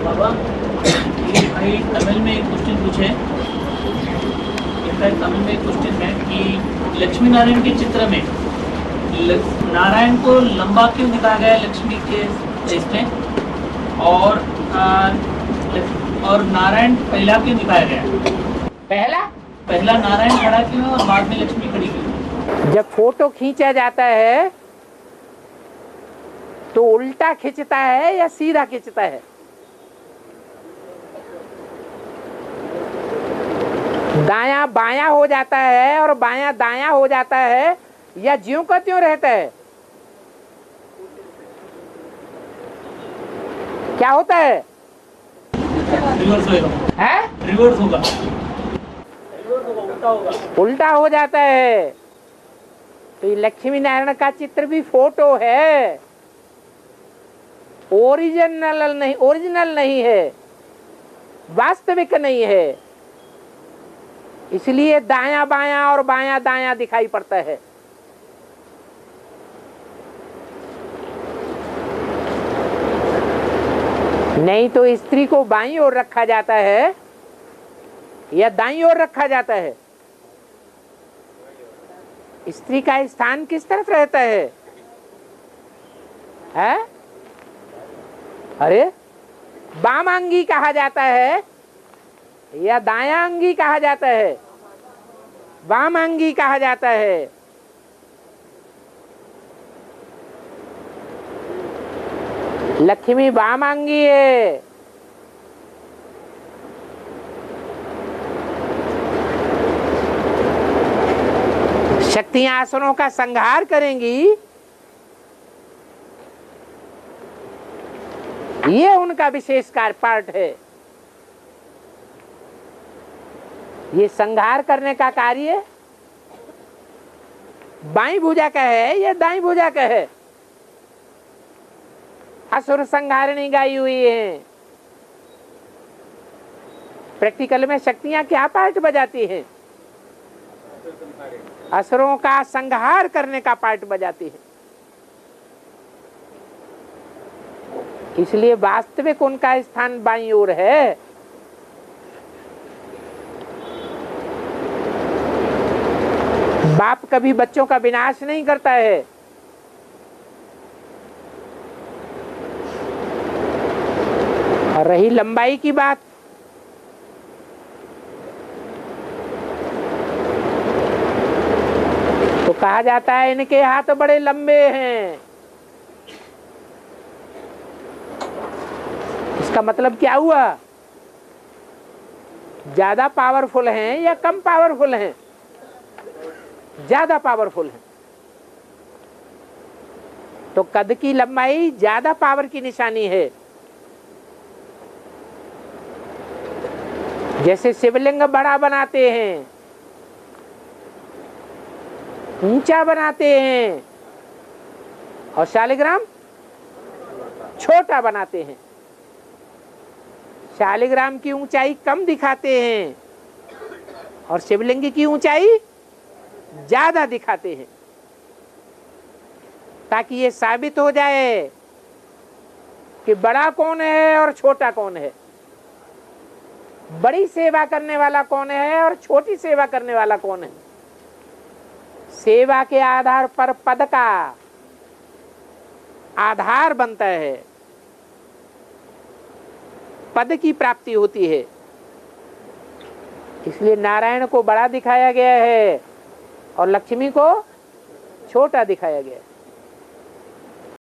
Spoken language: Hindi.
बाबा ये भाई तमिल में एक क्वेश्चन पूछे, तमिल में एक क्वेश्चन है कि लक्ष्मी नारायण के चित्र में नारायण को लंबा क्यों दिखाया गया है लक्ष्मी के इसमें, और नारायण पहला क्यों दिखाया गया है? पहला नारायण खड़ा क्यों है और बाद में लक्ष्मी खड़ी क्यों? जब फोटो खींचा जाता है तो उल्टा खींचता है या सीधा खींचता है? दायां बायां हो जाता है और बायां दायां हो जाता है या ज्यों का त्यों रहता है? क्या होता है? रिवर्स होगा। रिवर्स होगा, उल्टा होगा, उल्टा हो जाता है। तो ये लक्ष्मी नारायण का चित्र भी फोटो है, ओरिजिनल नहीं है, वास्तविक नहीं है। इसलिए दायां बायां और बायां दायां दिखाई पड़ता है। नहीं तो स्त्री को बाईं ओर रखा जाता है या दाईं ओर रखा जाता है? स्त्री का स्थान किस तरफ रहता है? अरे वामांगी कहा जाता है या दायांगी कहा जाता है? वामांगी कहा जाता है। लक्ष्मी वामांगी है। शक्तियां आसुरों का संहार करेंगी, ये उनका विशेष पार्ट है। ये संहार करने का कार्य बाईं भुजा का है या दाईं भुजा का है? असुर संहारिणी गाई हुई है। प्रैक्टिकल में शक्तियां क्या पार्ट बजाती हैं? असुरों का संहार करने का पार्ट बजाती है। इसलिए वास्तविक उनका स्थान बाईं ओर है। बाप कभी बच्चों का विनाश नहीं करता है। और रही लंबाई की बात, तो कहा जाता है इनके हाथ बड़े लंबे हैं। इसका मतलब क्या हुआ? ज्यादा पावरफुल हैं या कम पावरफुल हैं? ज्यादा पावरफुल हैं। तो कद की लंबाई ज्यादा पावर की निशानी है। जैसे शिवलिंग बड़ा बनाते हैं, ऊंचा बनाते हैं, और शालिग्राम छोटा बनाते हैं। शालिग्राम की ऊंचाई कम दिखाते हैं और शिवलिंग की ऊंचाई ज्यादा दिखाते हैं, ताकि ये साबित हो जाए कि बड़ा कौन है और छोटा कौन है, बड़ी सेवा करने वाला कौन है और छोटी सेवा करने वाला कौन है। सेवा के आधार पर पद का आधार बनता है, पद की प्राप्ति होती है। इसलिए नारायण को बड़ा दिखाया गया है और लक्ष्मी को छोटा दिखाया गया है।